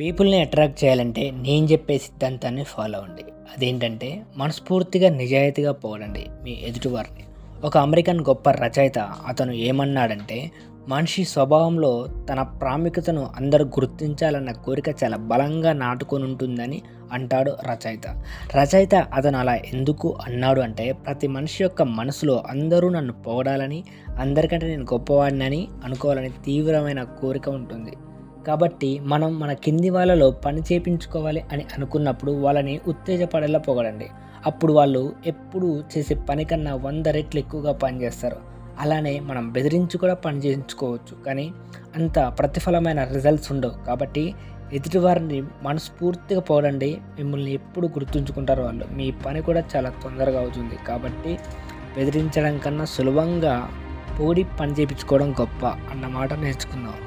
పీపుల్ని అట్రాక్ట్ చేయాలంటే నేను చెప్పే సిద్ధాంతాన్ని ఫాలో అవ్వండి. అదేంటంటే మనస్ఫూర్తిగా నిజాయితీగా పోగడండి మీ ఎదుటివారిని. ఒక అమెరికన్ గొప్ప రచయిత అతను ఏమన్నాడంటే, మనిషి స్వభావంలో తన ప్రాముఖ్యతను అందరూ గుర్తించాలన్న కోరిక చాలా బలంగా నాటుకొని ఉంటుందని అంటాడు రచయిత అతను అలా ఎందుకు అన్నాడు అంటే, ప్రతి మనిషి యొక్క మనసులో అందరూ నన్ను పొగడాలని, అందరికంటే నేను గొప్పవాడినని అనుకోవాలని తీవ్రమైన కోరిక ఉంటుంది. కాబట్టి మనం మన కింది వాళ్ళలో పని చేయించుకోవాలి అని అనుకున్నప్పుడు వాళ్ళని ఉత్తేజపడేలా పొగడండి. అప్పుడు వాళ్ళు ఎప్పుడు చేసే పని కన్నా 100 రెట్లు ఎక్కువగా పనిచేస్తారు. అలానే మనం బెదిరించి కూడా పని చేయించుకోవచ్చు, కానీ అంత ప్రతిఫలమైన రిజల్ట్స్ ఉండవు. కాబట్టి ఎదుటివారిని మనస్ఫూర్తిగా పొగడండి. మిమ్మల్ని ఎప్పుడు గుర్తుంచుకుంటారు వాళ్ళు. మీ పని కూడా చాలా తొందరగా అవుతుంది. కాబట్టి బెదిరించడం కన్నా సులభంగా పొగిడి పని చేయించుకోవడం గొప్ప అన్నమాట నేర్చుకుందాం.